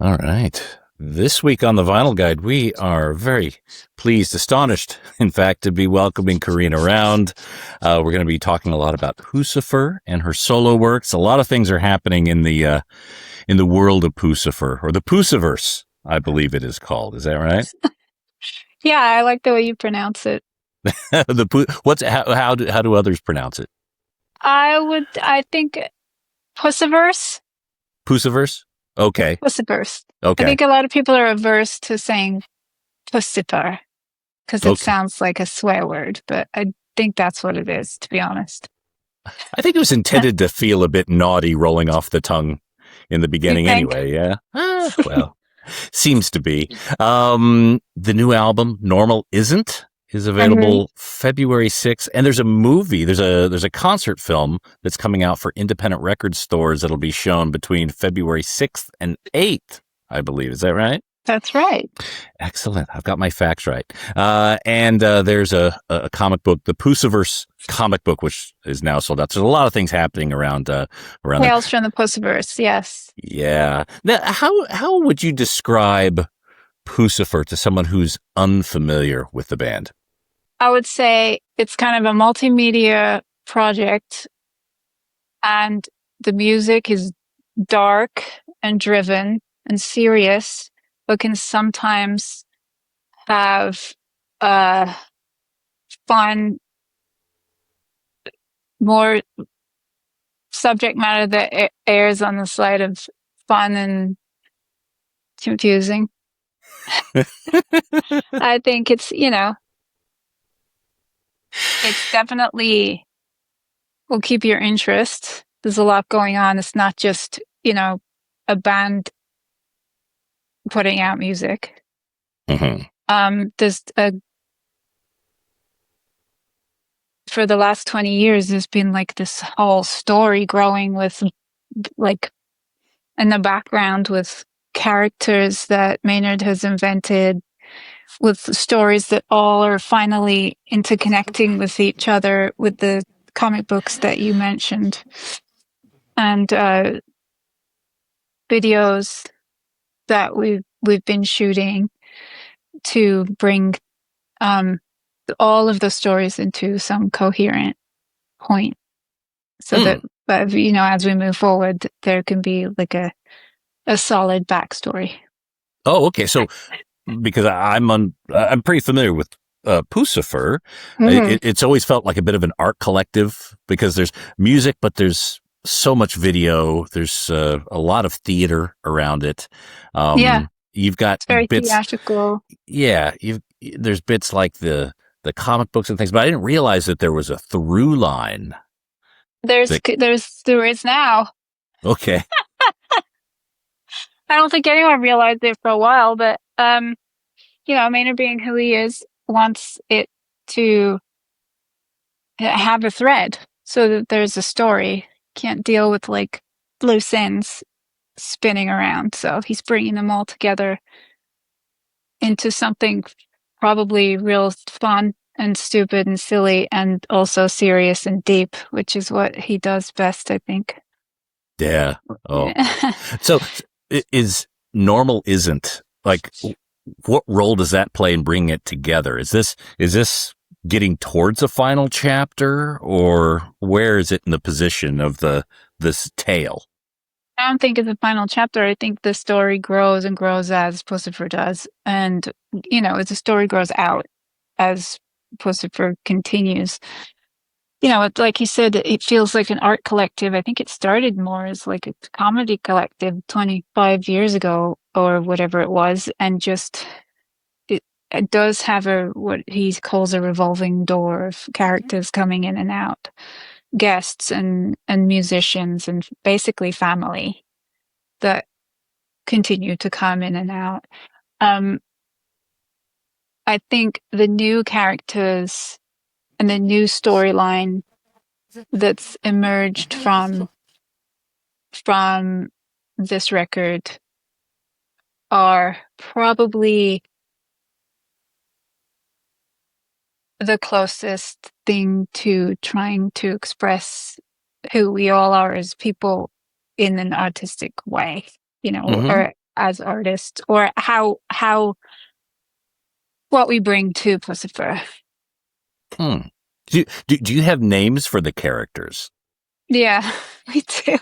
All right. This week on the Vinyl Guide, we are very pleased, astonished, in fact, to be welcoming Carina Round. We're going to be talking a lot about Puscifer and her solo works. A lot of things are happening in the world of Puscifer, or the Pusciverse, I believe it is called. Is that right? Yeah, I like the way you pronounce it. How do others pronounce it? I think Pusciverse. Pusciverse? Okay. Pusciverse. I Okay. think a lot of people are averse to saying Puscifer because it Okay. sounds like a swear word, but I think that's what it is, to be honest. I think it was intended to feel a bit naughty rolling off the tongue in the beginning anyway, yeah? Well, seems to be. The new album, Normal Isn't, is available February 6th, and there's a movie, there's a concert film that's coming out for independent record stores that'll be shown between February 6th and 8th, I believe. Is that right? That's right. Excellent. I've got my facts right. And there's a comic book, the Pusciverse comic book, which is now sold out. So there's a lot of things happening around Tales from the Pusciverse, yes. Yeah. Now, how would you describe Puscifer to someone who's unfamiliar with the band? I would say it's kind of a multimedia project, and the music is dark and driven and serious, but can sometimes have fun, more subject matter that airs on the side of fun and confusing. I think it's definitely will keep your interest. There's a lot going on. It's not just, a band putting out music. Mm-hmm. For the last 20 years, there's been like this whole story growing with like in the background with characters that Maynard has invented, with stories that all are finally interconnecting with each other with the comic books that you mentioned, and videos that we've been shooting to bring all of the stories into some coherent point, so that as we move forward, there can be like a solid backstory. Oh, okay. So because I'm pretty familiar with Puscifer, it's always felt like a bit of an art collective because there's music, but there's so much video. There's a lot of theater around it. You've got it's very bits, theatrical. Yeah, there's bits like the comic books and things, but I didn't realize that there was a through line. There is now. Okay. I don't think anyone realized it for a while, but Maynard, being who he is, wants it to have a thread so that there's a story. Can't deal with like loose ends spinning around. So he's bringing them all together into something probably real fun and stupid and silly, and also serious and deep, which is what he does best, I think. Yeah. Oh. So is Normal Isn't, like, what role does that play in bringing it together? Is this getting towards a final chapter, or where is it in the position of this tale? I don't think it's a final chapter. I think the story grows and grows as Puscifer does. And, as the story grows out, as Puscifer continues. Like you said, it feels like an art collective. I think it started more as like a comedy collective 25 years ago or whatever it was. And just, it does have what he calls a revolving door of characters coming in and out, guests and musicians and basically family that continue to come in and out. I think the new characters and the new storyline that's emerged from this record are probably the closest thing to trying to express who we all are as people in an artistic way, or as artists, or what we bring to Puscifer. Do you have names for the characters? Yeah, we do.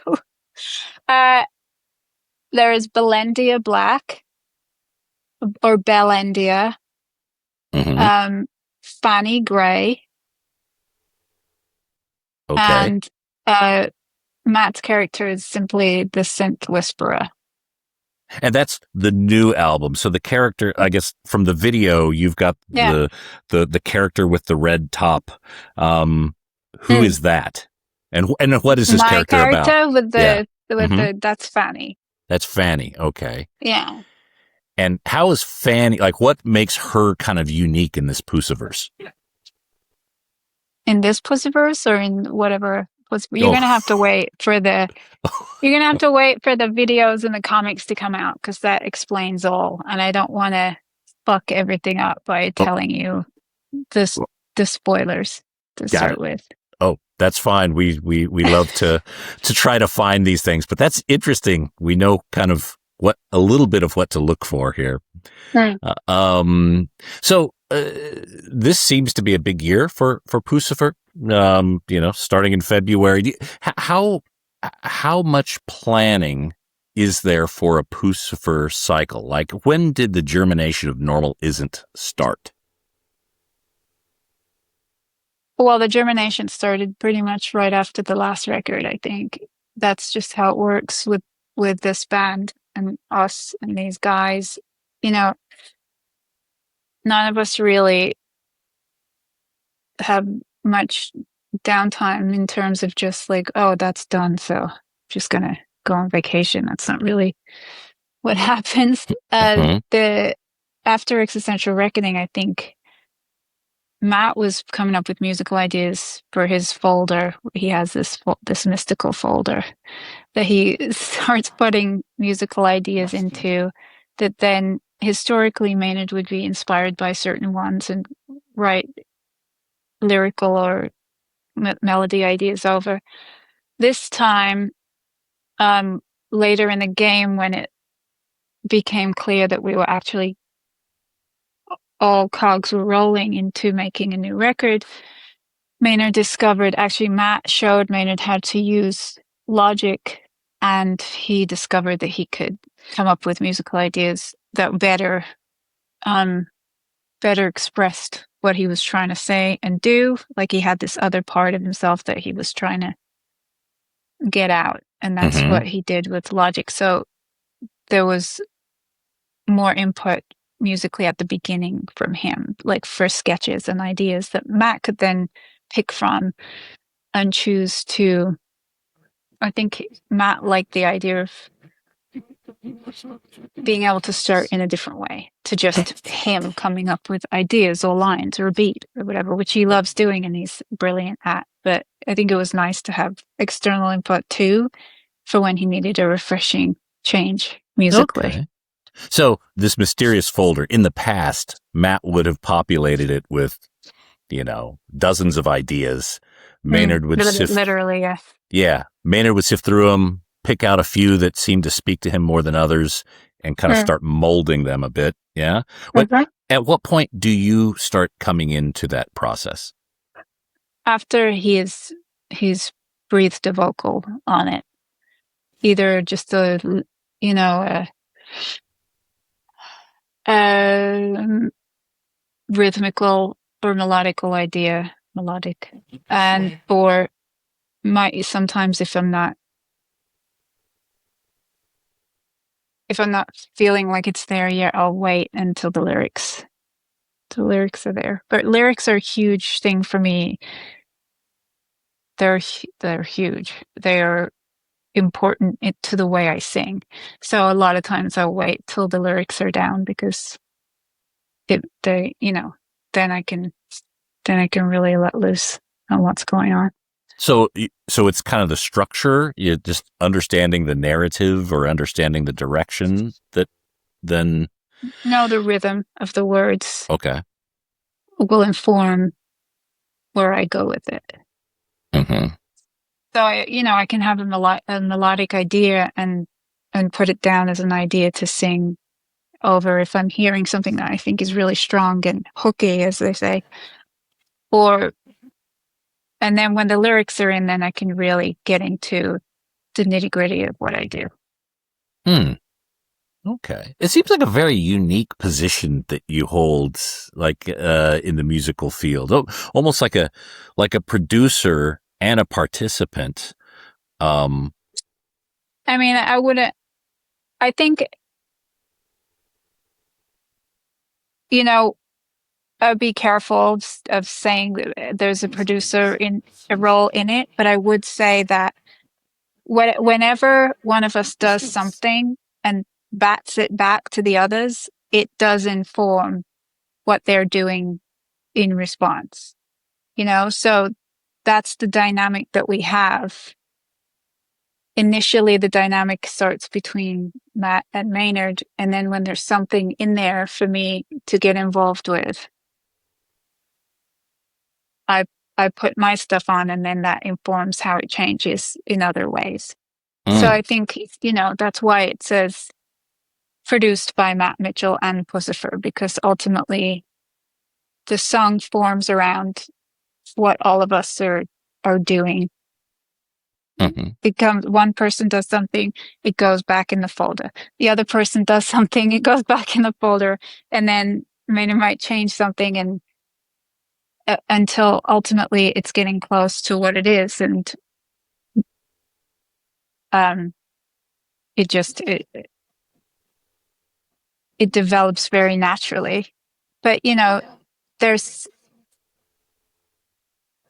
There is Belendia Black, or Belendia, Fanny Gray, okay, and Matt's character is simply the Synth Whisperer. and that's the new album. So the character, I guess, from the video, you've got the character with the red top. Who is that? And what is this character about? My character with the that's Fanny. That's Fanny. Okay. Yeah. And how is Fanny, like, what makes her kind of unique in this Pusciverse? In this Pusciverse, or in whatever? You're gonna have to wait for the. You're gonna have to wait for the videos and the comics to come out, because that explains all, and I don't want to fuck everything up by telling you the spoilers to start with. Oh, that's fine. We love to try to find these things, but that's interesting. We know kind of a little bit of what to look for here. Right. So this seems to be a big year for Puscifer. Starting in February. How much planning is there for a Puscifer cycle? Like, when did the germination of Normal Isn't start? Well, the germination started pretty much right after the last record, I think. That's just how it works with this band and us and these guys. None of us really have much downtime in terms of just like, oh, that's done, so just gonna go on vacation. That's not really what happens. After Existential Reckoning, I think Matt was coming up with musical ideas for his folder. He has this mystical folder that he starts putting musical ideas into, that then historically Maynard would be inspired by certain ones and write lyrical or melody ideas over. This time, later in the game, when it became clear that we were actually all cogs were rolling into making a new record, Maynard Matt showed Maynard how to use Logic, and he discovered that he could come up with musical ideas that better expressed what he was trying to say and do. Like, he had this other part of himself that he was trying to get out, and that's what he did with Logic. So there was more input musically at the beginning from him, like for sketches and ideas that Matt could then pick from and choose to. I think Matt liked the idea of being able to start in a different way, to just him coming up with ideas or lines or a beat or whatever, which he loves doing and he's brilliant at. But I think it was nice to have external input too, for when he needed a refreshing change musically. Okay. So this mysterious folder, in the past, Matt would have populated it with, dozens of ideas. Maynard would literally, yes. Yeah. Maynard would sift through them, pick out a few that seemed to speak to him more than others, and kind of start molding them a bit. Yeah. At what point do you start coming into that process? After he's breathed a vocal on it, either just a rhythmical or melodical idea, and or sometimes if I'm not feeling like it's there yet, I'll wait until the lyrics are there. But lyrics are a huge thing for me. They're huge. They are important to the way I sing. So a lot of times I'll wait till the lyrics are down, because then I can really let loose on what's going on. So it's kind of the structure, you're just understanding the narrative or understanding the direction that then... No, the rhythm of the words. Okay. Will inform where I go with it. So I can have a melodic idea and and put it down as an idea to sing over if I'm hearing something that I think is really strong and hooky, as they say. And then when the lyrics are in, then I can really get into the nitty-gritty of what I do. Okay. It seems like a very unique position that you hold, like, in the musical field. Almost like a producer and a participant. I mean, I think, I'd be careful of saying that there's a producer in a role in it, but I would say that whenever one of us does something and bats it back to the others, it does inform what they're doing in response, so that's the dynamic that we have. Initially, the dynamic starts between Matt and Maynard, and then when there's something in there for me to get involved with, I put my stuff on, and then that informs how it changes in other ways. So I think, that's why it says produced by Matt Mitchell and Puscifer, because ultimately the song forms around what all of us are doing. Mm-hmm. One person does something, it goes back in the folder. The other person does something, it goes back in the folder, and then Maynard might change something, and until ultimately it's getting close to what it is, and it develops very naturally. But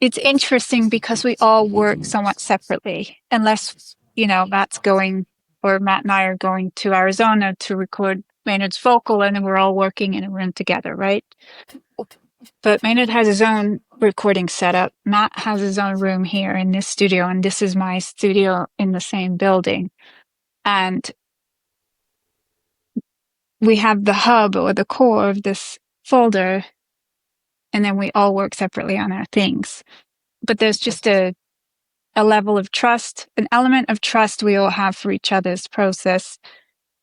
it's interesting because we all work somewhat separately, unless Matt and I are going to Arizona to record Maynard's vocal, and then we're all working in a room together, right? But Maynard has his own recording setup. Matt has his own room here in this studio, and this is my studio in the same building. And we have the hub or the core of this folder, and then we all work separately on our things. But there's just a level of trust, an element of trust we all have for each other's process.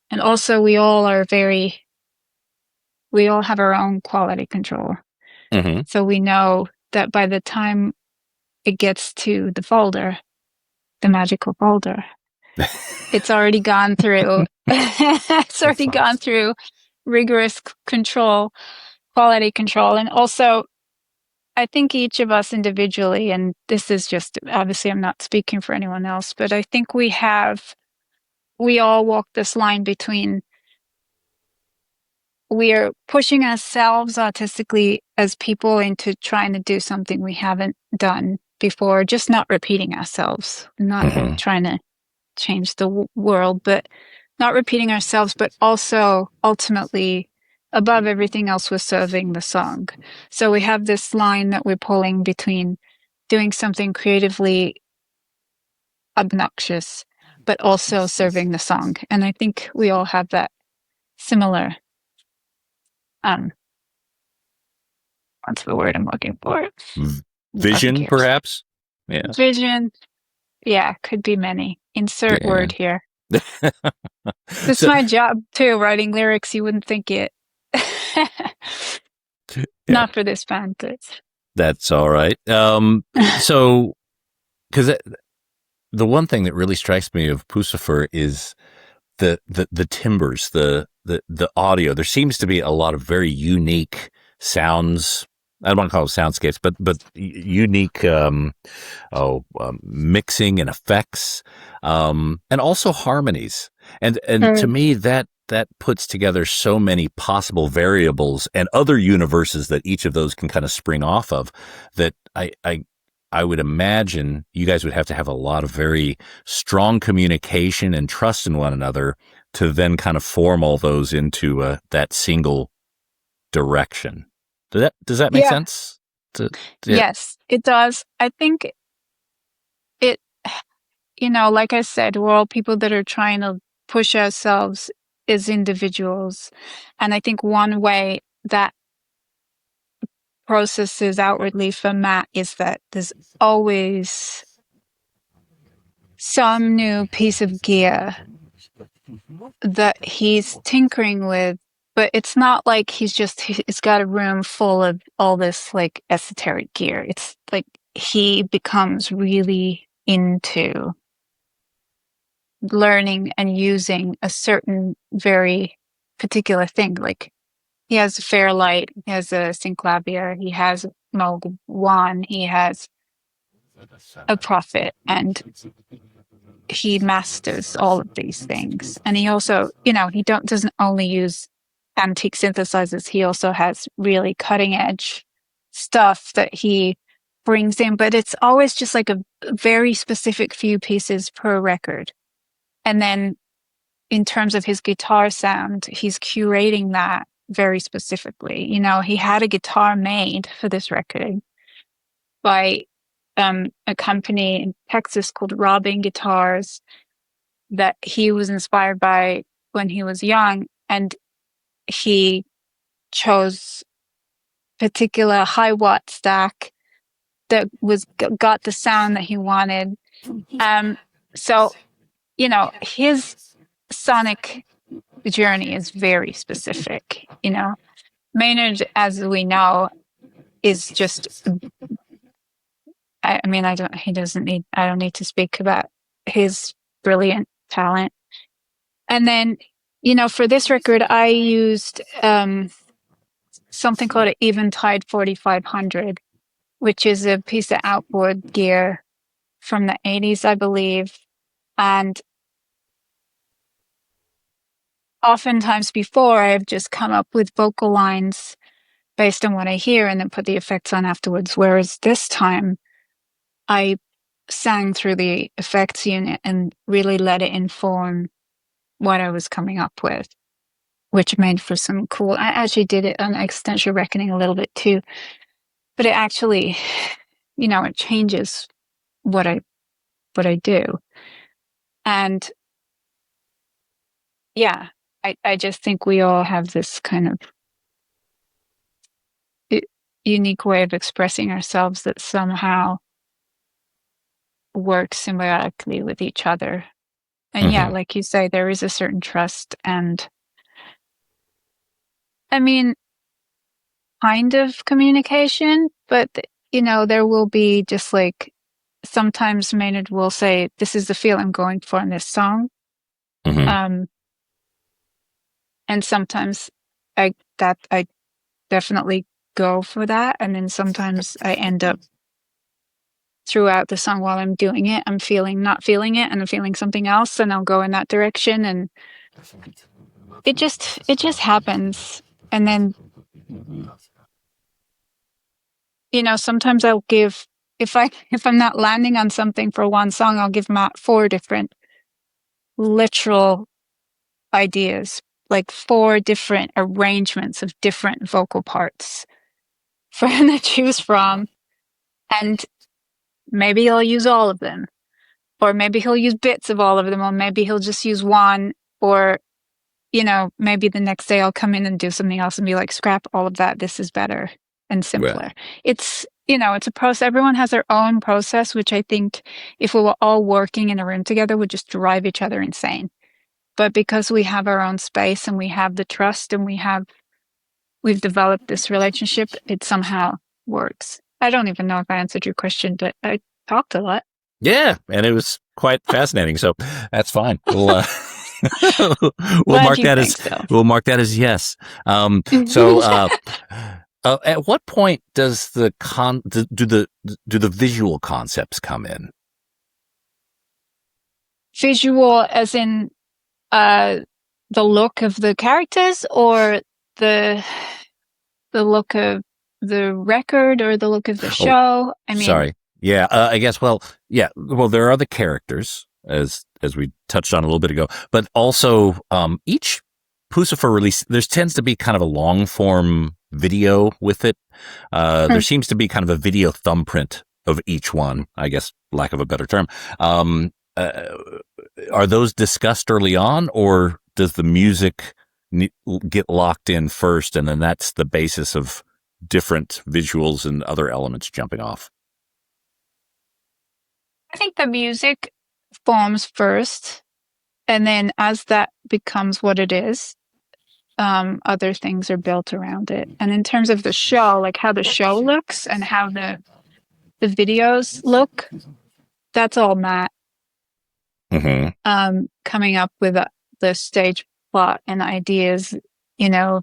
And also we all have our own quality control. Mm-hmm. So we know that by the time it gets to the folder, the magical folder, it's already gone through, gone through rigorous control, quality control. And also, I think each of us individually, and this is just, obviously I'm not speaking for anyone else, but I think we all walk this line between we are pushing ourselves artistically as people into trying to do something we haven't done before, just not repeating ourselves, not trying to change the world, but not repeating ourselves, but also ultimately above everything else, we're serving the song. So we have this line that we're pulling between doing something creatively obnoxious, but also serving the song. And I think we all have that similar, what's the word I'm looking for? Vision, perhaps? Yeah. Vision. Yeah, could be many. Insert word here. This is my job too, writing lyrics. You wouldn't think it. Not for this band, but that's all right. So, because the one thing that really strikes me of Puscifer is the timbres, the audio. There seems to be a lot of very unique sounds. I don't want to call them soundscapes, but unique mixing and effects, and also harmonies. And to me, that puts together so many possible variables and other universes that each of those can kind of spring off of, that I would imagine you guys would have to have a lot of very strong communication and trust in one another to then kind of form all those into that single direction. Does that make sense? Yes, it does. I think it, like I said, we're all people that are trying to push ourselves as individuals. And I think one way that processes outwardly for Matt is that there's always some new piece of gear that he's tinkering with, but it's not like he's got a room full of all this like esoteric gear. It's like he becomes really into learning and using a certain very particular thing. Like he has a Fairlight, he has a Synclavier, he has Mold One, he has a Prophet, and he masters all of these things. And he also, he doesn't only use antique synthesizers, he also has really cutting edge stuff that he brings in, but it's always just like a very specific few pieces per record. And then in terms of his guitar sound, he's curating that very specifically. He had a guitar made for this record by a company in Texas called Robin Guitars that he was inspired by when he was young, and he chose particular high watt stack that got the sound that he wanted. So his sonic journey is very specific. Maynard, as we know, is just, I don't need to speak about his brilliant talent. And then, for this record, I used something called an Eventide 4500, which is a piece of outboard gear from the 80s, I believe. And oftentimes before, I've just come up with vocal lines based on what I hear and then put the effects on afterwards. Whereas this time, I sang through the effects unit and really let it inform what I was coming up with, which made for some cool. I actually did it on Existential Reckoning a little bit too, but it actually, it changes what I do. And yeah, I just think we all have this kind of unique way of expressing ourselves that somehow works symbiotically with each other. And yeah, like you say, there is a certain trust and, I mean, kind of communication, but, there will be just like, sometimes Maynard will say, this is the feel I'm going for in this song. And sometimes I definitely go for that. And then sometimes I end up throughout the song while I'm doing it, I'm not feeling it and I'm feeling something else and I'll go in that direction. And it just happens. And then, sometimes I'll give, if I'm not landing on something for one song, I'll give Matt 4 different literal ideas, like 4 different arrangements of different vocal parts for him to choose from. And maybe he'll use all of them, or maybe he'll use bits of all of them, or maybe he'll just use one, or, maybe the next day I'll come in and do something else and be like, scrap all of that. This is better and simpler. Right. It's, it's a process. Everyone has their own process, which I think if we were all working in a room together would just drive each other insane. But because we have our own space and we have the trust and we've developed this relationship, it somehow works. I don't even know if I answered your question, but I talked a lot. Yeah, and it was quite fascinating. So that's fine. We'll mark that as yes. So at what point does do the visual concepts come in? Visual, as in the look of the characters, or the look of the record, or the look of the show? Sorry. Yeah, I guess. Well, yeah. Well, there are the characters, as we touched on a little bit ago, but also each Puscifer release, there tends to be kind of a long form video with it. There seems to be kind of a video thumbprint of each one, I guess, lack of a better term. Are those discussed early on, or does the music get locked in first, and then that's the basis of different visuals and other elements jumping off? I think the music forms first, And then as that becomes what it is, other things are built around it. And in terms of the show, like how the show looks and how the videos look, that's all Matt. Coming up with the stage plot and ideas, you know.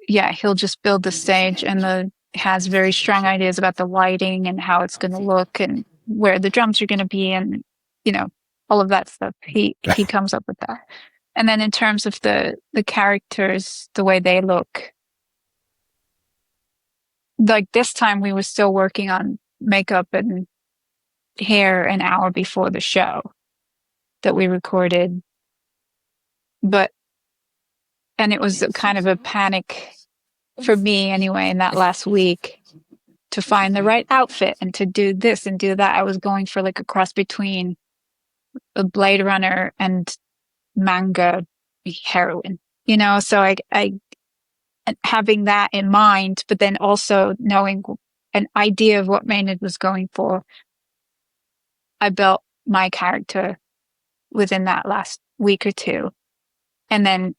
Yeah, he'll just build the stage and has very strong ideas about the lighting and how it's going to look and where the drums are going to be and, you know, all of that stuff. He comes up with that. And then in terms of the characters, the way they look, like this time we were still working on makeup and hair an hour before the show that we recorded. And it was kind of a panic for me anyway in that last week to find the right outfit and to do this and do that. I was going for like a cross between a Blade Runner and manga heroine, you know, so I having that in mind, but then also knowing an idea of what Maynard was going for, I built my character within that last week or two. And then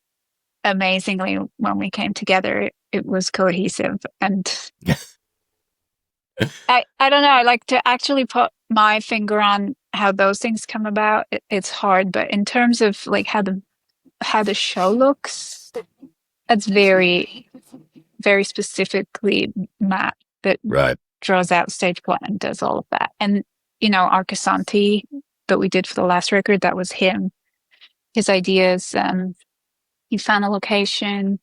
amazingly, when we came together, it was cohesive. And I don't know, I like to actually put my finger on how those things come about. It's hard, but in terms of like how the show looks, that's very, very specifically Matt that draws out stage plot and does all of that. And, you know, Arcasanti that we did for the last record, that was him. His ideas, he found a location.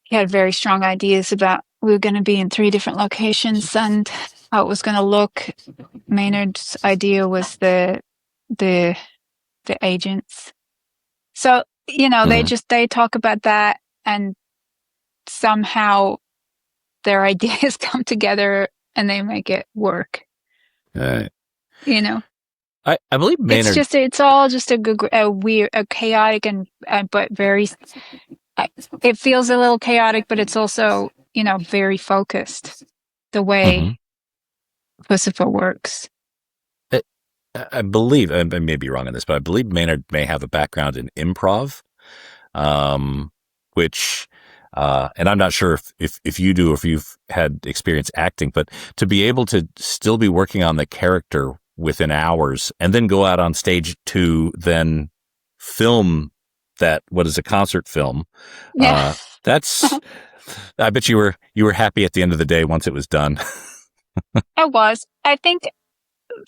He had very strong ideas about we were going to be in 3 different locations and how it was going to look. Maynard's idea was the agents. So, you know, they talk about that and somehow their ideas come together and they make it work. You know, I believe Maynard. It's all just a weird, a chaotic but very. It feels a little chaotic, but it's also, you know, very focused. The way Puscifer works. I believe, I may be wrong on this, but I believe Maynard may have a background in improv, which, and I'm not sure if you do, or if you've had experience acting, but to be able to still be working on the character within hours and then go out on stage to then film that, what is a concert film? Yeah. That's, I bet you were happy at the end of the day once it was done. I was. I think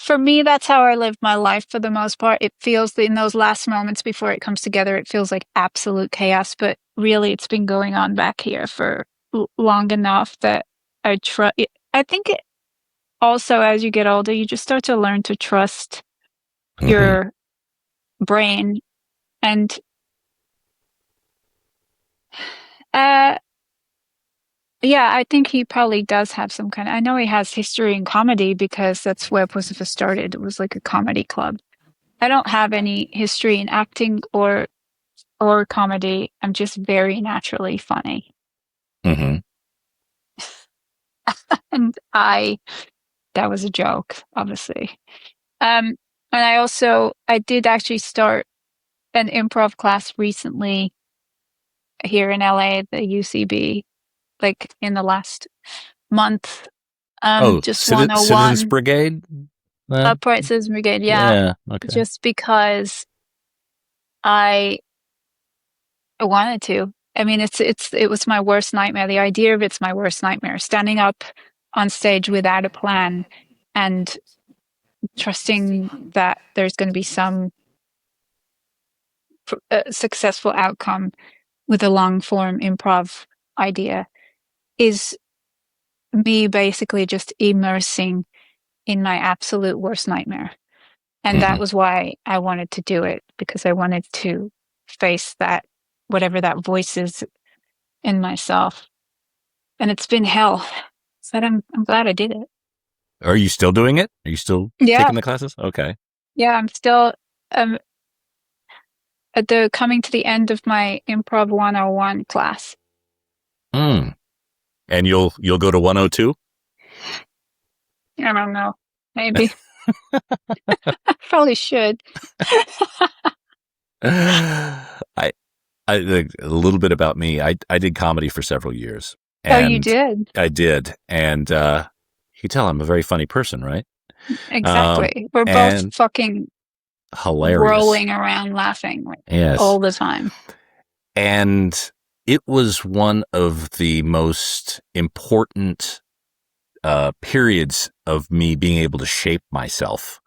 for me, that's how I live my life for the most part. It feels in those last moments before it comes together, it feels like absolute chaos, but really it's been going on back here for long enough that I trust. I think also as you get older, you just start to learn to trust your brain and yeah, I think he probably does have some kind of, I know he has history in comedy because that's where Puscifer started. It was like a comedy club. I don't have any history in acting or comedy. I'm just very naturally funny. And that was a joke, obviously. And I did actually start an improv class recently here in LA at the UCB, like in the last month. Just 101. Citizens Brigade? Upright Citizens Brigade, yeah. Okay. Just because I wanted to. I mean, it was my worst nightmare. The idea of it's my worst nightmare. Standing up on stage without a plan and trusting that there's going to be some successful outcome with a long form improv idea is me basically just immersing in my absolute worst nightmare. And that was why I wanted to do it, because I wanted to face that, whatever that voice is in myself. And it's been hell. But I'm glad I did it. Are you still doing it? Are you still taking the classes? Okay. Yeah, I'm still coming to the end of my Improv 101 class. And you'll go to 102? I don't know. Maybe. Probably should. I a little bit about me. I did comedy for several years, Oh, you and did? I did, and you can tell I'm a very funny person, right? Exactly. We're both And fucking hilarious. rolling around laughing like, Yes. all the time. And it was one of the most important periods of me being able to shape myself.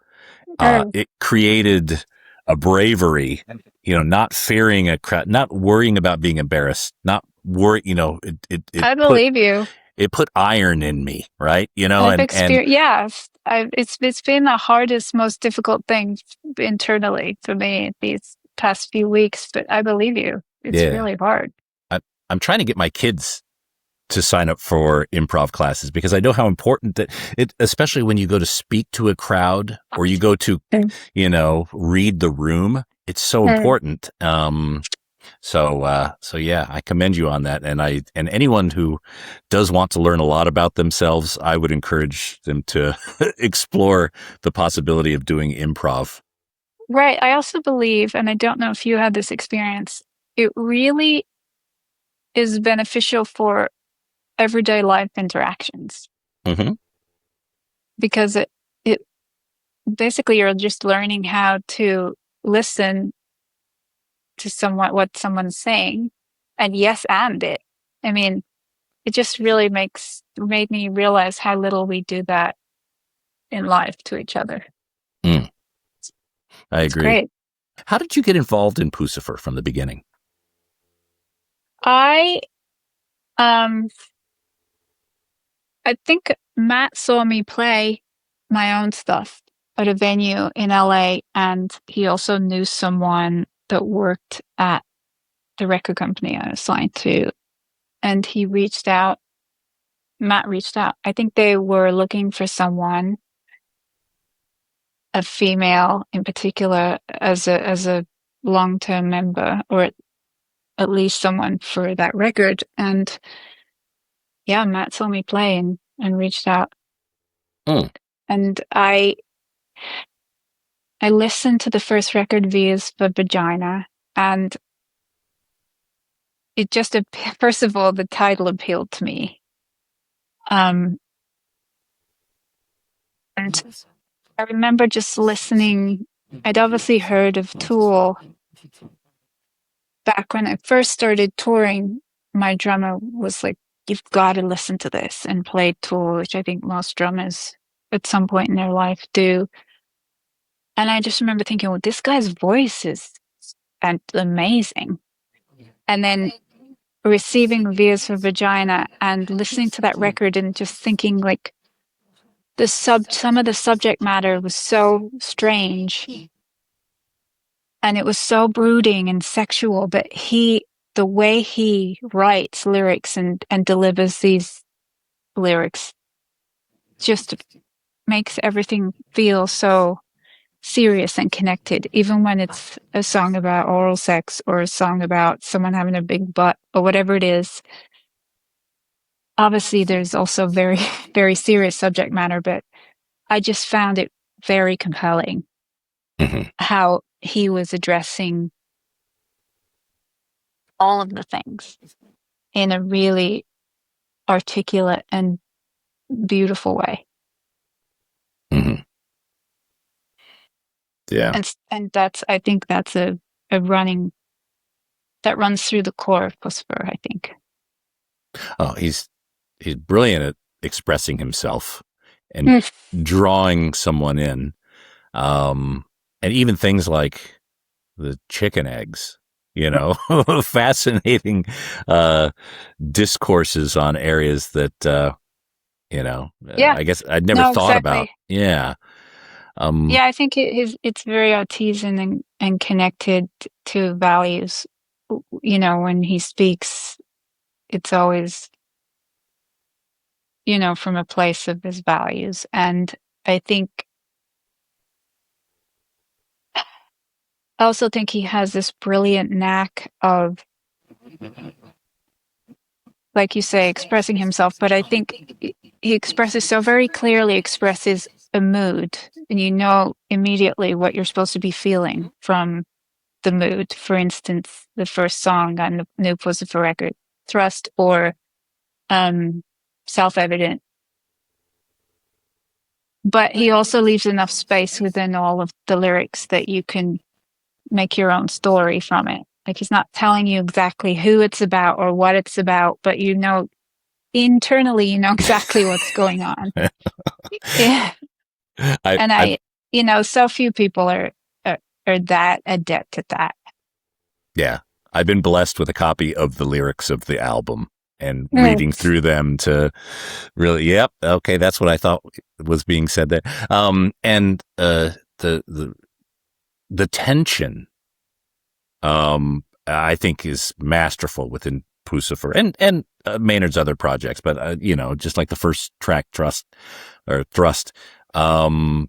It created a bravery, not fearing a crowd, not worrying about being embarrassed, not worry, I believe you. it put iron in me, right? I've And experienced, yes, it's been the hardest, most difficult thing internally for me these past few weeks, but I believe you. It's yeah, really hard. I'm trying to get my kids to sign up for improv classes because I know how important that it, especially when you go to speak to a crowd or you go to, read the room. It's so important. So yeah, I commend you on that. And anyone who does want to learn a lot about themselves, I would encourage them to explore the possibility of doing improv. Right. I also believe, and I don't know if you had this experience, it really is beneficial for everyday life interactions Mm-hmm. because it basically you're just learning how to listen to what someone's saying and yes and it. I mean, it just really made me realize how little we do that in life to each other. I It's agree. great. How did you get involved in Puscifer from the beginning? I um I think Matt saw me play my own stuff at a venue in LA, and he also knew someone that worked at the record company I was signed to, and he reached out. Matt reached out. I think they were looking for someone, a female in particular, as a long-term member, or at least someone for that record. And yeah, Matt saw me play and reached out. Mm. And I listened to the first record, V's for Vagina, and it just, first of all, the title appealed to me. And I remember just listening. I'd obviously heard of Tool back when I first started touring. My drummer was like, "You've got to listen to this," and played Tool, which I think most drummers at some point in their life do. And I just remember thinking, well, this guy's voice is amazing. And then receiving V's for Vagina and listening to that record and just thinking like some of the subject matter was so strange and it was so brooding and sexual, but the way he writes lyrics and delivers these lyrics just makes everything feel so serious and connected, even when it's a song about oral sex or a song about someone having a big butt or whatever it is. Obviously, there's also very, very serious subject matter, but I just found it very compelling Mm-hmm. how he was addressing all of the things in a really articulate and beautiful way. Mm-hmm. Yeah. And I think that's a running that runs through the core of Puscifer, I think. Oh, he's brilliant at expressing himself and drawing someone in. And even things like the chicken eggs, fascinating discourses on areas that Yeah, I guess I'd never no, thought about. exactly. Yeah. Yeah, I think it's very artisan and connected to values. When he speaks, it's always, from a place of his values. And I also think he has this brilliant knack of, like you say, expressing himself. But I think he expresses so very clearly, expresses a mood and you know immediately what you're supposed to be feeling from the mood. For instance, the first song on the new Puscifer record, Thrust or Self-Evident. But he also leaves enough space within all of the lyrics that you can make your own story from it. Like he's not telling you exactly who it's about or what it's about, but you know internally you know exactly what's going on. Yeah. And so few people are that adept at that. Yeah. I've been blessed with a copy of the lyrics of the album and reading through them to really, yep, okay, that's what I thought was being said there. And the tension, I think is masterful within Puscifer and Maynard's other projects, but just like the first track, Thrust. God,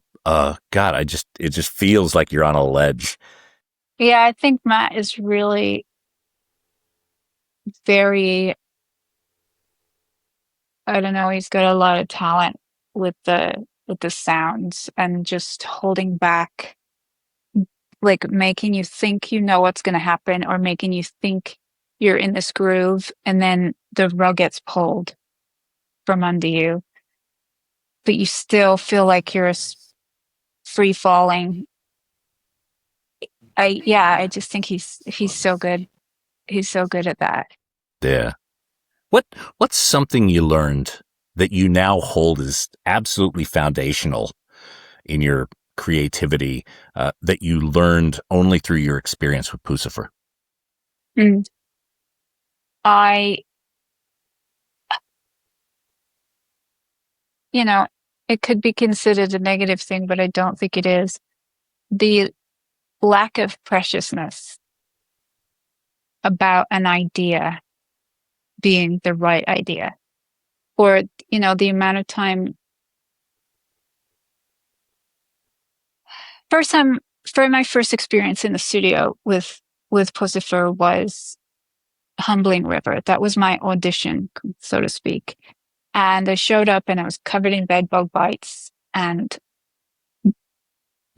it just feels like you're on a ledge. Yeah, I think Matt is really very, I don't know, he's got a lot of talent with the sounds and just holding back, like making you think you know what's going to happen or making you think you're in this groove and then the rug gets pulled from under you, but you still feel like you're free falling. I just think he's so good. He's so good at that. Yeah. What's something you learned that you now hold as absolutely foundational in your creativity that you learned only through your experience with Puscifer? It could be considered a negative thing, but I don't think it is. The lack of preciousness about an idea being the right idea, or the amount of time. For my first experience in the studio with Puscifer was Humbling River. That was my audition, so to speak. And I showed up and I was covered in bedbug bites and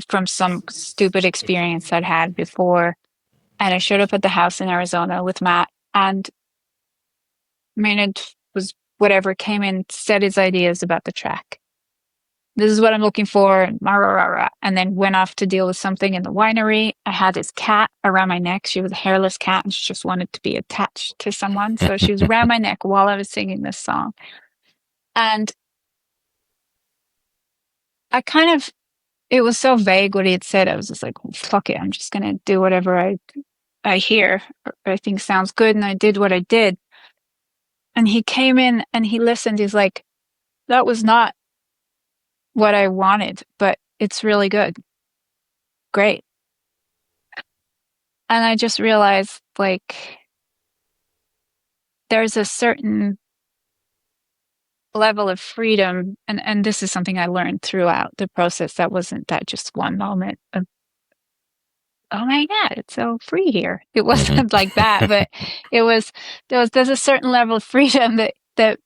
from some stupid experience I'd had before. And I showed up at the house in Arizona with Matt, and Maynard was whatever, came in, said his ideas about the track. This is what I'm looking for, and then went off to deal with something in the winery. I had this cat around my neck. She was a hairless cat and she just wanted to be attached to someone. So she was around my neck while I was singing this song. And it was so vague what he had said. I was just like, fuck it. I'm just going to do whatever I hear or I think sounds good. And I did what I did. And he came in and he listened. He's like, that was not what I wanted, but it's really good. Great. And I just realized, like, there's a certain level of freedom. And this is something I learned throughout the process. That wasn't that just one moment of, oh my God, it's so free here. It wasn't like that, but there's a certain level of freedom that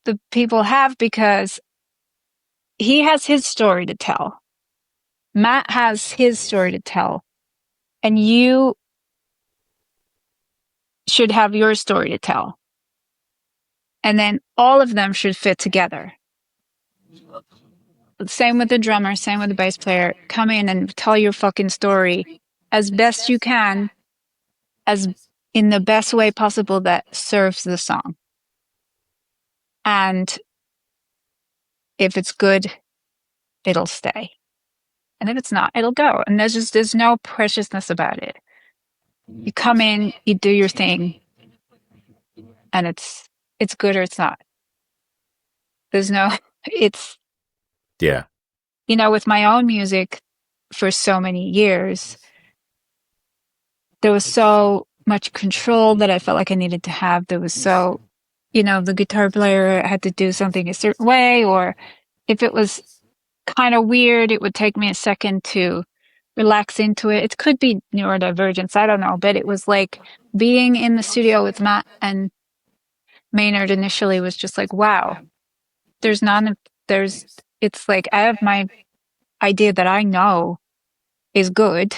the people have because he has his story to tell. Matt has his story to tell. And you should have your story to tell. And then all of them should fit together. Same with the drummer, same with the bass player. Come in and tell your fucking story as best you can, as in the best way possible that serves the song. And if it's good, it'll stay. And if it's not, it'll go. And there's no preciousness about it. You come in, you do your thing, and it's good or it's not. Yeah. With my own music for so many years, there was so much control that I felt like I needed to have. There was the guitar player had to do something a certain way, or if it was kind of weird, it would take me a second to relax into it. It could be neurodivergence, I don't know, but it was like being in the studio with Matt and Maynard initially was just like, wow, it's like I have my idea that I know is good,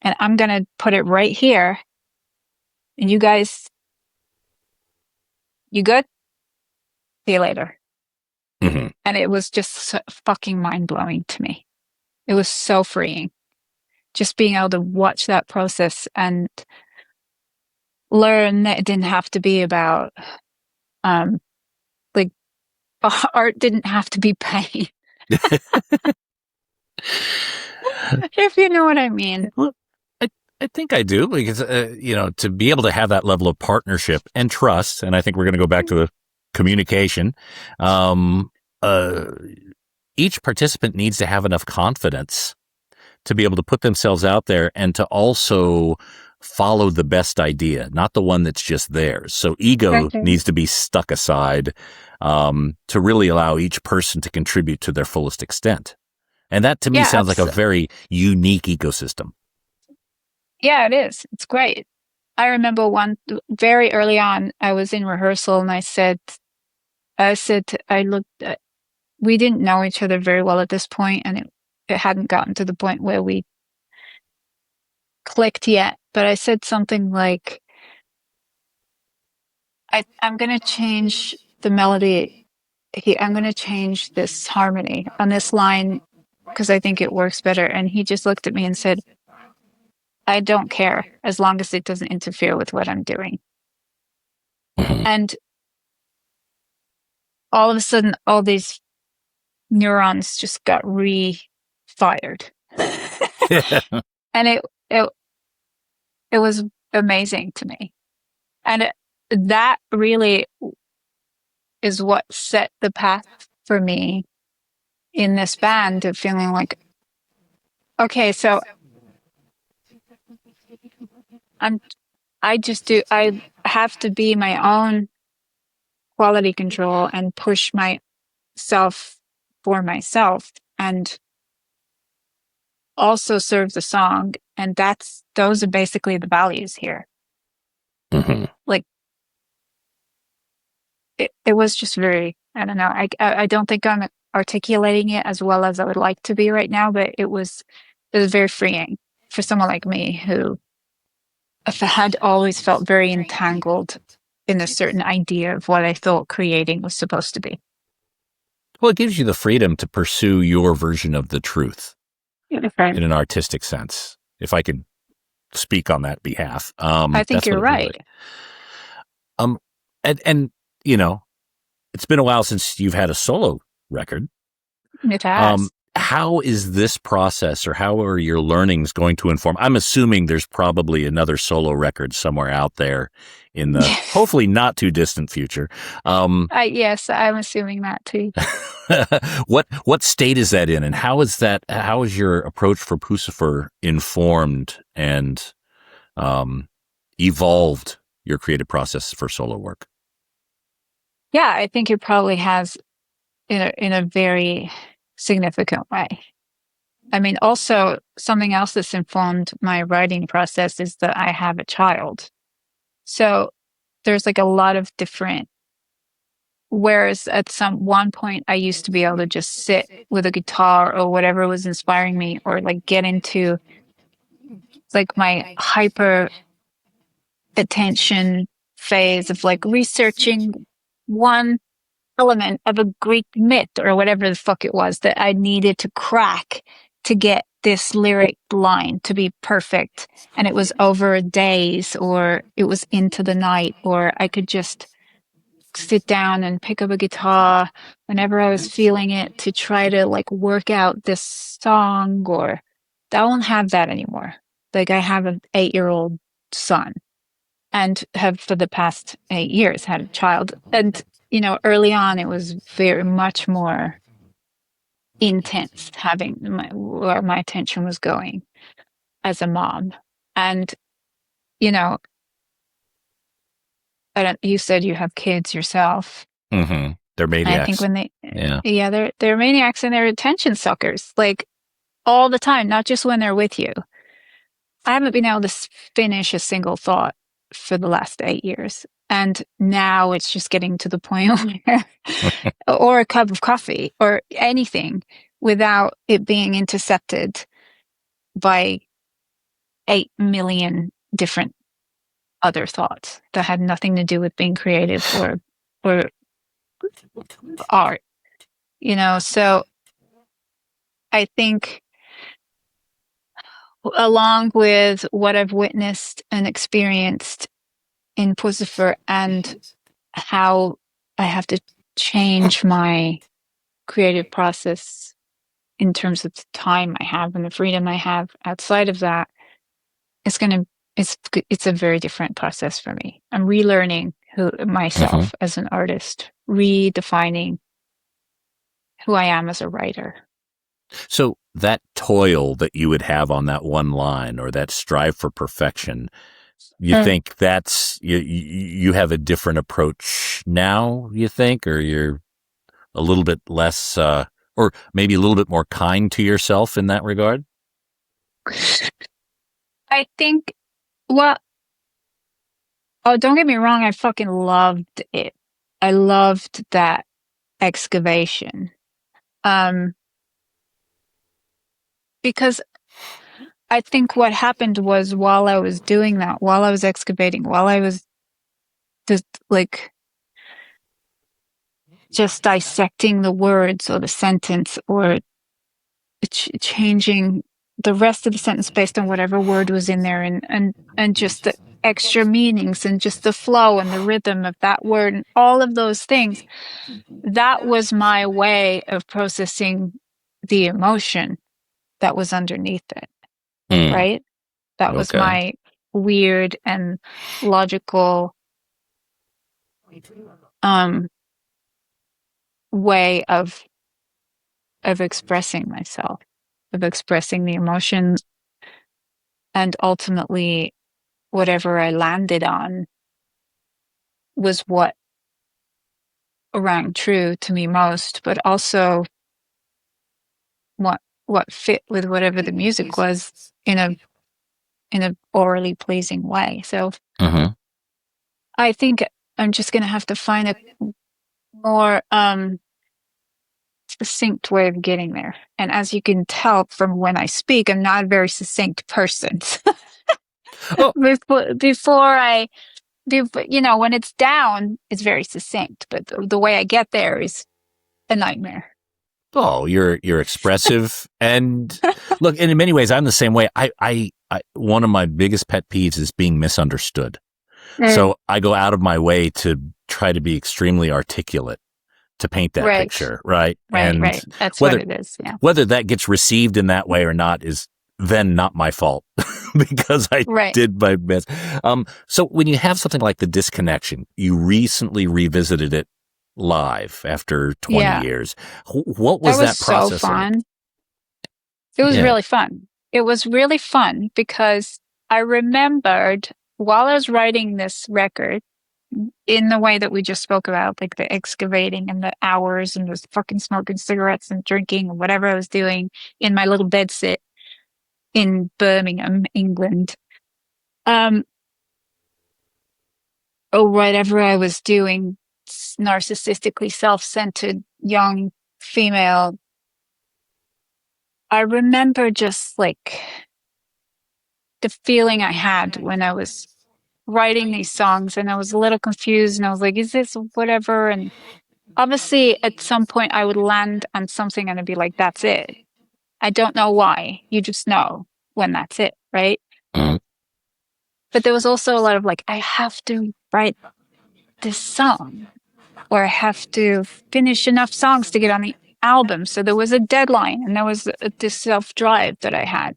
and I'm going to put it right here. And you guys, you good? See you later. Mm-hmm. And it was just so fucking mind-blowing to me. It was so freeing. Just being able to watch that process and learn that it didn't have to be about, like, art didn't have to be pain. If you know what I mean. Well, I think I do, because, to be able to have that level of partnership and trust, and I think we're going to go back to the communication. Each participant needs to have enough confidence to be able to put themselves out there and to also follow the best idea, not the one that's just theirs. So ego needs to be stuck aside, to really allow each person to contribute to their fullest extent. And that to me sounds like a very unique ecosystem. Yeah, it is. It's great. I remember very early on, I was in rehearsal and I looked at, we didn't know each other very well at this point, and it hadn't gotten to the point where we clicked yet. But I said something like, I'm going to change the melody. I'm going to change this harmony on this line because I think it works better. And he just looked at me and said, I don't care as long as it doesn't interfere with what I'm doing. And all of a sudden, all these neurons just got re-fired. And it was amazing to me. And that really is what set the path for me in this band of feeling like, okay, so I have to be my own quality control and push myself for myself and also serve the song. And those are basically the values here. Mm-hmm. Like, it was just very, I don't know. I don't think I'm articulating it as well as I would like to be right now, but it was very freeing for someone like me who had always felt very entangled in a certain idea of what I thought creating was supposed to be. Well, it gives you the freedom to pursue your version of the truth in an artistic sense, if I could speak on that behalf. I think you're right. And it's been a while since you've had a solo record. It has. How is this process, or how are your learnings going to inform? I'm assuming there's probably another solo record somewhere out there in the hopefully not too distant future. Yes, I'm assuming that too. What state is that in, and how is your approach for Puscifer informed and evolved your creative process for solo work? Yeah, I think it probably has in a very significant way. I mean, also something else that's informed my writing process is that I have a child. So there's like a lot of different, whereas at one point I used to be able to just sit with a guitar or whatever was inspiring me, or like get into like my hyper attention phase of like researching one element of a Greek myth or whatever the fuck it was that I needed to crack to get this lyric line to be perfect. And it was over days, or it was into the night, or I could just sit down and pick up a guitar whenever I was feeling it to try to like work out this song. Or I don't have that anymore. Like, I have an 8-year-old son and have for the past 8 years had a child. And early on, it was very much more intense having where my attention was going as a mom. And, you said you have kids yourself. Mm-hmm. They're maniacs. I think when they're maniacs, and they're attention suckers, like all the time, not just when they're with you. I haven't been able to finish a single thought for the last 8 years. And now it's just getting to the point where, or a cup of coffee or anything without it being intercepted by 8 million different other thoughts that had nothing to do with being creative or art, so I think along with what I've witnessed and experienced in Puscifer and how I have to change my creative process in terms of the time I have and the freedom I have outside of that, it's a very different process for me. I'm relearning myself as an artist, redefining who I am as a writer. So that toil that you would have on that one line, or that strive for perfection, you think that's you have a different approach now, you think, or you're a little bit less, or maybe a little bit more kind to yourself in that regard? I think, well, don't get me wrong, I fucking loved it. I loved that excavation. Because I think what happened was while I was doing that, while I was excavating, while I was just dissecting the words or the sentence or changing the rest of the sentence based on whatever word was in there and just the extra meanings and just the flow and the rhythm of that word and all of those things, that was my way of processing the emotion that was underneath it, right? That was my weird and logical way of expressing myself, of expressing the emotions, and ultimately whatever I landed on was what rang true to me most, but also what fit with whatever the music was in a orally pleasing way. So I think I'm just going to have to find a more succinct way of getting there. And as you can tell from when I speak, I'm not a very succinct person. Before when it's down, it's very succinct, but the way I get there is a nightmare. Oh, you're expressive, and look, and in many ways, I'm the same way. I one of my biggest pet peeves is being misunderstood. So I go out of my way to try to be extremely articulate to paint that picture, right? Right. That's what it is. Yeah. Whether that gets received in that way or not is then not my fault because I did my best. So when you have something like the Disconnection, you recently revisited it live after 20 years. What was that process? So fun. It was really fun. It was really fun because I remembered while I was writing this record, in the way that we just spoke about, like the excavating and the hours and just fucking smoking cigarettes and drinking and whatever I was doing in my little bedsit in Birmingham, England. Or whatever I was doing, narcissistically self-centered young female. I remember just like the feeling I had when I was writing these songs, and I was a little confused, and I was like, is this whatever? And obviously at some point I would land on something and I'd be like, that's it. I don't know why. You just know when that's it, right? But there was also a lot of like, I have to write this song, or I have to finish enough songs to get on the album. So there was a deadline, and there was this self-drive that I had,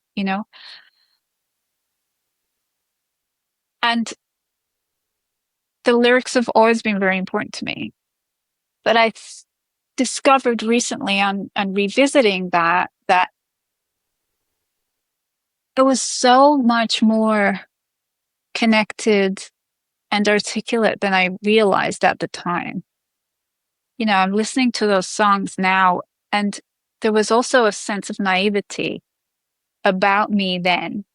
And the lyrics have always been very important to me. But I discovered recently on revisiting that it was so much more connected and articulate than I realized at the time. I'm listening to those songs now, and there was also a sense of naivety about me then,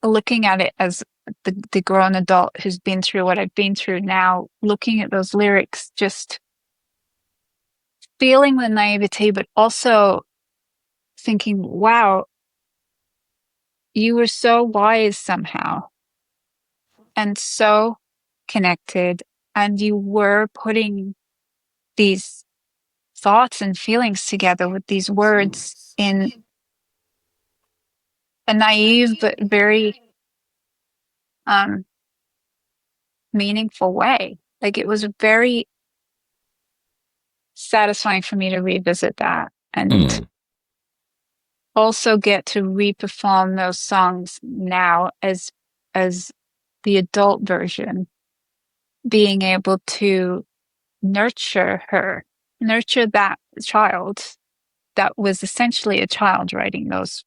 looking at it as the grown adult who's been through what I've been through now, looking at those lyrics just feeling the naivete, but also thinking, wow, you were so wise somehow and so connected, and you were putting these thoughts and feelings together with these words in a naive but very meaningful way. Like, it was very satisfying for me to revisit that and also get to re-perform those songs now as the adult version, being able to nurture that child that was essentially a child writing those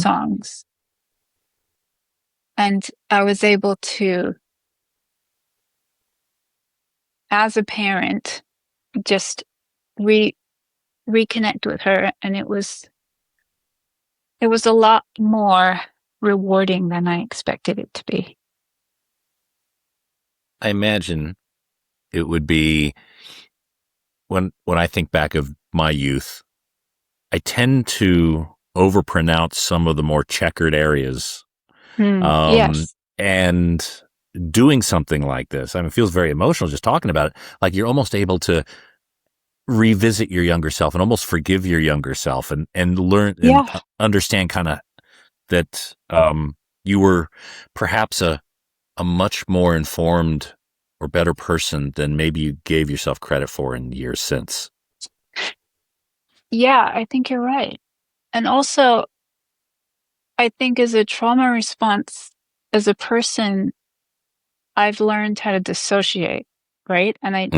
songs. And I was able to, as a parent, just reconnect with her, and it was a lot more rewarding than I expected it to be. I imagine it would be, when I think back of my youth, I tend to overpronounce some of the more checkered areas. Yes. And doing something like this, I mean, it feels very emotional just talking about it. Like, you're almost able to revisit your younger self and almost forgive your younger self and learn and understand kind of that you were perhaps a much more informed or better person than maybe you gave yourself credit for in years since. Yeah, I think you're right. And also, I think as a trauma response, as a person, I've learned how to dissociate, right? And I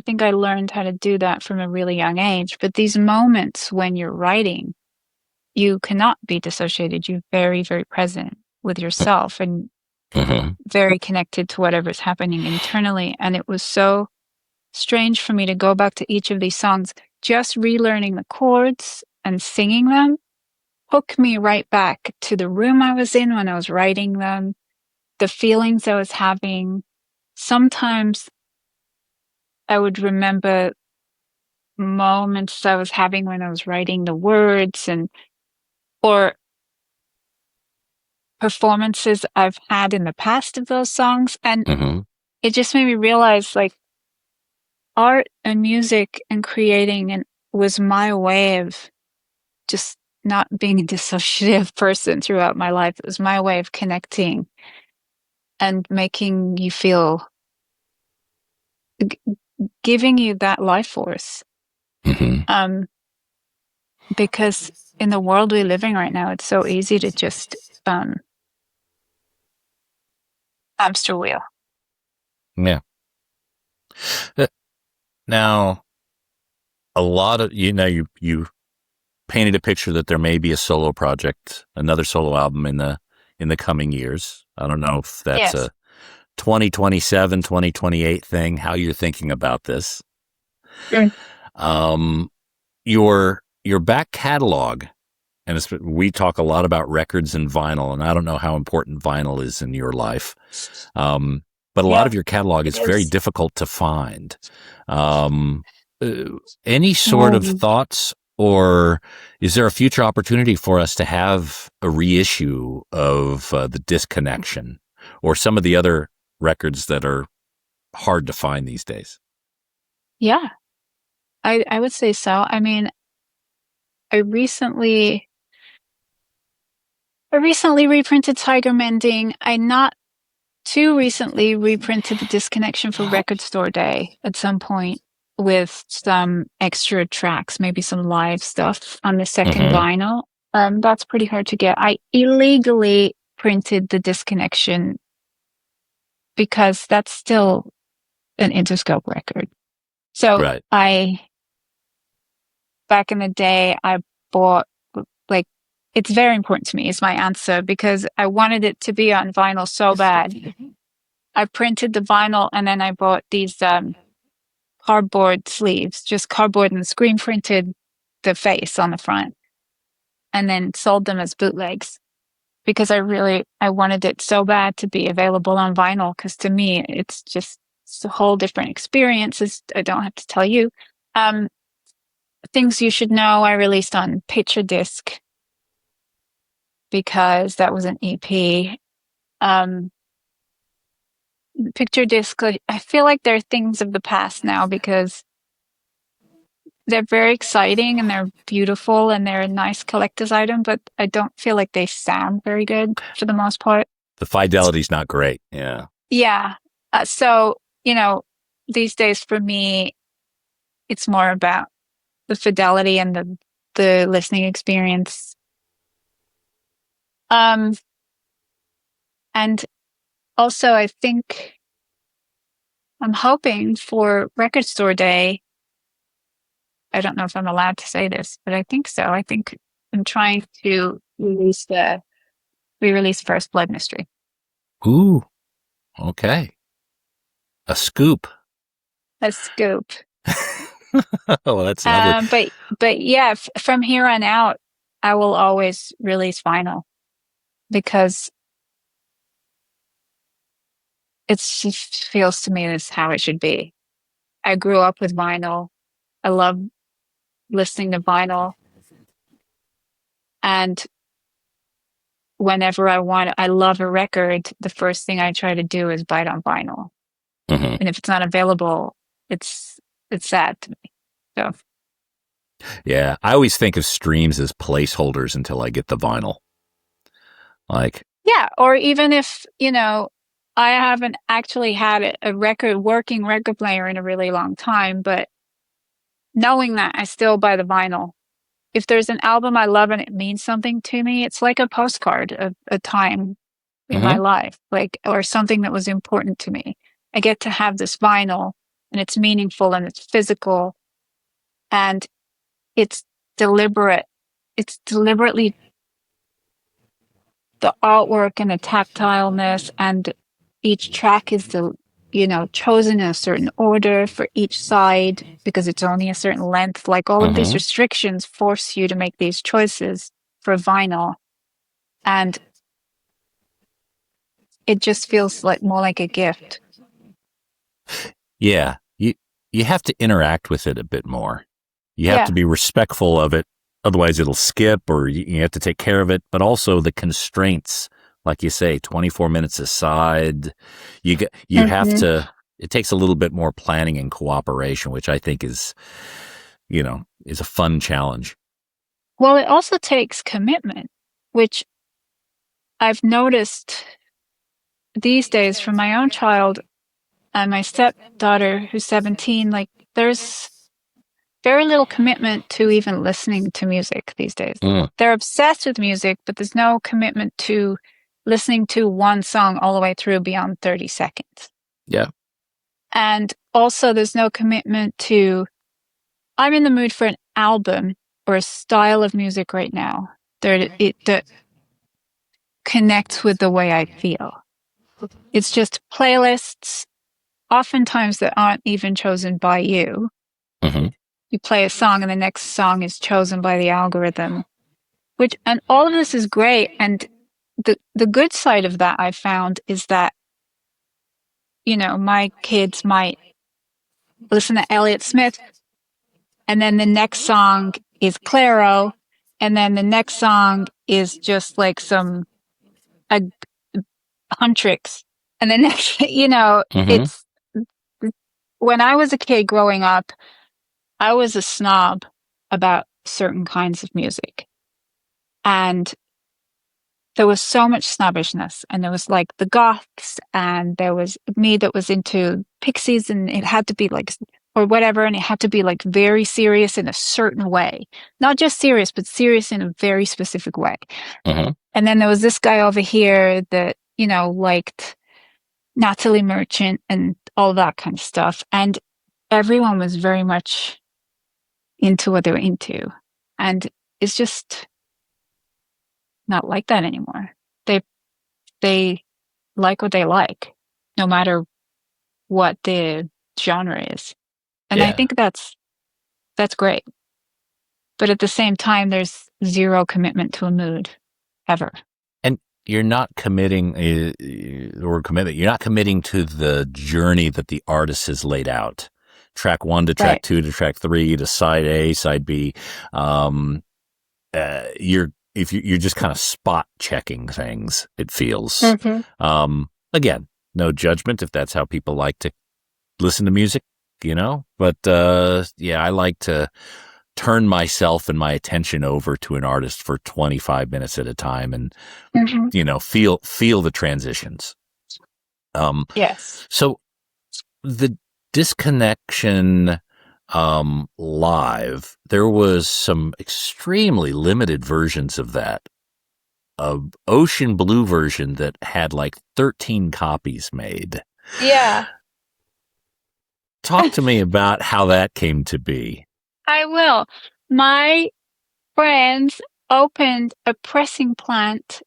think I learned how to do that from a really young age. But these moments when you're writing, you cannot be dissociated. You're very, very present with yourself and very connected to whatever's happening internally. And it was so strange for me to go back to each of these songs, just relearning the chords and singing them, hook me right back to the room I was in when I was writing them, the feelings I was having. Sometimes I would remember moments I was having when I was writing the words, or performances I've had in the past of those songs. And it just made me realize, like, art and music and creating was my way of just not being a dissociative person throughout my life. It was my way of connecting and making you feel, giving you that life force. Because in the world we're living right now, it's so easy to just hamster wheel. Yeah. Now, a lot of, you painted a picture that there may be a solo project, another solo album in the coming years. I don't know if that's a 2027, 2028 thing, how you're thinking about this. Your back catalog, and we talk a lot about records and vinyl, and I don't know how important vinyl is in your life. But a lot of your catalog is very difficult to find. Any sort of thoughts, or is there a future opportunity for us to have a reissue of the Disconnection or some of the other records that are hard to find these days? Yeah, I would say so. I mean, I recently reprinted Tiger Mending. I not too recently reprinted the Disconnection for Record Store Day at some point with some extra tracks, maybe some live stuff on the second vinyl. That's pretty hard to get. I illegally printed the Disconnection because that's still an Interscope record. So back in the day, I bought, like, it's very important to me, is my answer, because I wanted it to be on vinyl so bad. I printed the vinyl and then I bought these cardboard sleeves, just cardboard, and screen printed the face on the front and then sold them as bootlegs because I wanted it so bad to be available on vinyl, because to me it's a whole different experience, as I don't have to tell you. Things You Should Know I released on Picture Disc because that was an EP. Picture Disc, I feel like they're things of the past now because they're very exciting and they're beautiful and they're a nice collector's item, but I don't feel like they sound very good for the most part. The fidelity's not great. Yeah. Yeah. So, these days for me, it's more about the fidelity and the listening experience. And also I think I'm hoping for Record Store Day. I don't know if I'm allowed to say this, but I think so. I think I'm trying to re-release First Blood Mystery. Ooh. Okay. A scoop. A scoop. Well, that's another. But yeah, from here on out, I will always release vinyl because it feels to me that's how it should be. I grew up with vinyl. I love listening to vinyl. And whenever I love a record, the first thing I try to do is buy it on vinyl. Mm-hmm. And if it's not available, it's sad to me. So yeah, I always think of streams as placeholders until I get the vinyl. Yeah, or even if, I haven't actually had a working record player in a really long time, but knowing that, I still buy the vinyl. If there's an album I love and it means something to me, it's like a postcard of a time in my life, or something that was important to me. I get to have this vinyl and it's meaningful and it's physical and it's deliberate. It's deliberately the artwork and the tactileness, and each track is chosen in a certain order for each side because it's only a certain length. Like all of these restrictions force you to make these choices for vinyl, and it just feels more like a gift. Yeah, you have to interact with it a bit more. You have to be respectful of it. Otherwise, it'll skip, or you have to take care of it. But also the constraints, like you say, 24 minutes aside. You have to. It takes a little bit more planning and cooperation, which I think is a fun challenge. Well, it also takes commitment, which I've noticed these days from my own child and my stepdaughter, who's 17. There's very little commitment to even listening to music these days. They're obsessed with music, but there's no commitment to listening to one song all the way through beyond 30 seconds. Yeah. And also there's no commitment to, I'm in the mood for an album or a style of music right now that connects with the way I feel. It's just playlists, oftentimes that aren't even chosen by you. You play a song and the next song is chosen by the algorithm, and all of this is great. And the good side of that I found is that, my kids might listen to Elliott Smith and then the next song is Clairo and then the next song is just like some Huntrix. And the next, it's, when I was a kid growing up, I was a snob about certain kinds of music. And there was so much snobbishness. And there was the goths, and there was me that was into Pixies, and it had to be or whatever, and it had to be very serious in a certain way. Not just serious, but serious in a very specific way. And then there was this guy over here that, liked Natalie Merchant and all that kind of stuff. And everyone was very much into what they were into. And it's just not like that anymore. They like what they like, no matter what the genre is. And I think that's great. But at the same time, there's zero commitment to a mood, ever. And you're not committing the word commitment. You're not committing to the journey that the artist has laid out. track 1 to track 2 to track 3 to side A, side B. You're just kind of spot checking things, it feels. Again, no judgment if that's how people like to listen to music, but I like to turn myself and my attention over to an artist for 25 minutes at a time and feel the transitions. Yes. So the Disconnection live, there was some extremely limited versions of that. A ocean blue version that had like 13 copies made. Yeah. Talk to me about how that came to be. I will. My friends opened a pressing plant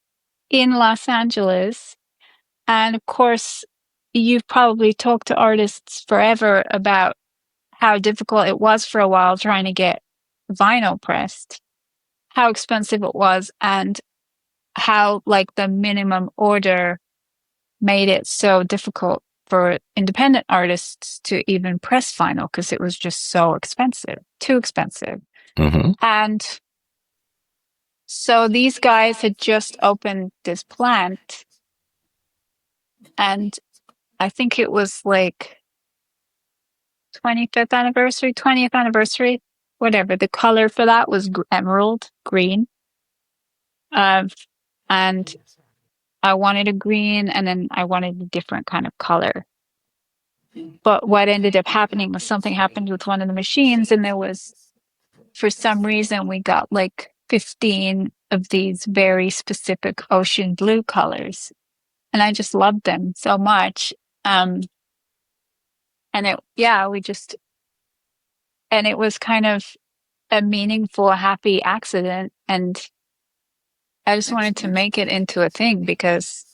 in Los Angeles. And of course, you've probably talked to artists forever about how difficult it was for a while trying to get vinyl pressed, how expensive it was, and how like the minimum order made it so difficult for independent artists to even press vinyl because it was just so expensive, too expensive. And so these guys had just opened this plant, and I think it was like 20th anniversary, whatever. The color for that was emerald green. And I wanted a green, and then I wanted a different kind of color. But what ended up happening was something happened with one of the machines, and there was, for some reason, we got like 15 of these very specific ocean blue colors. And I just loved them so much. And it was kind of a meaningful, happy accident. And I just wanted to make it into a thing because,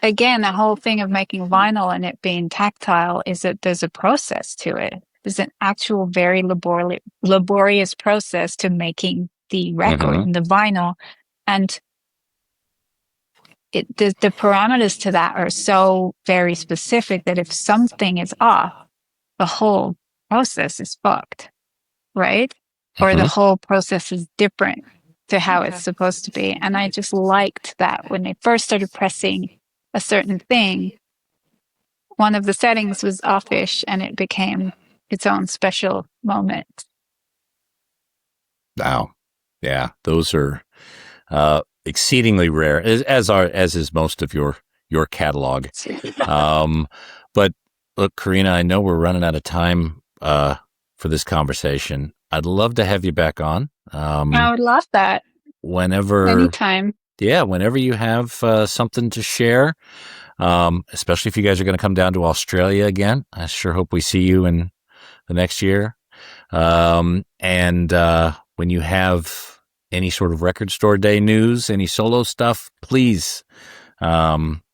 again, the whole thing of making vinyl and it being tactile is that there's a process to it. There's an actual very laborious process to making the record and the vinyl. And the parameters to that are so very specific that if something is off, the whole process is fucked, right? Or the whole process is different to how it's supposed to be. And I just liked that when they first started pressing a certain thing, one of the settings was offish and it became its own special moment. Wow. Yeah, those are exceedingly rare, as is most of your catalog. But look, Carina, I know we're running out of time for this conversation. I'd love to have you back on. I would love that. Anytime. Yeah, whenever you have something to share, especially if you guys are going to come down to Australia again. I sure hope we see you in the next year. And when you have any sort of record store day news, any solo stuff, please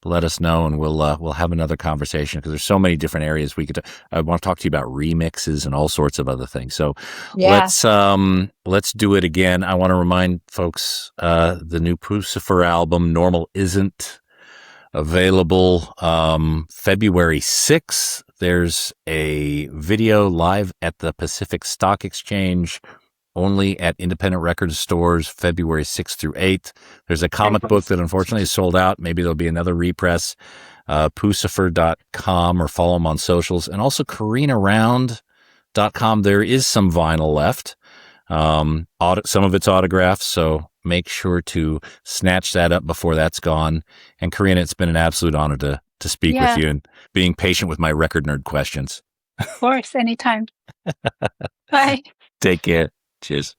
let us know, and we'll have another conversation because there's so many different areas we could. I want to talk to you about remixes and all sorts of other things. So let's do it again. I want to remind folks the new Puscifer album Normal Isn't available February 6th. There's a video live at the Pacific Stock Exchange, only at independent record stores, February 6th through 8th. There's a comic book that unfortunately is sold out. Maybe there'll be another repress. Puscifer.com, or follow them on socials. And also CarinaRound.com. There is some vinyl left. Some of it's autographs, so make sure to snatch that up before that's gone. And Carina, it's been an absolute honor to speak with you and being patient with my record nerd questions. Of course, anytime. Bye. Take care. Cheers.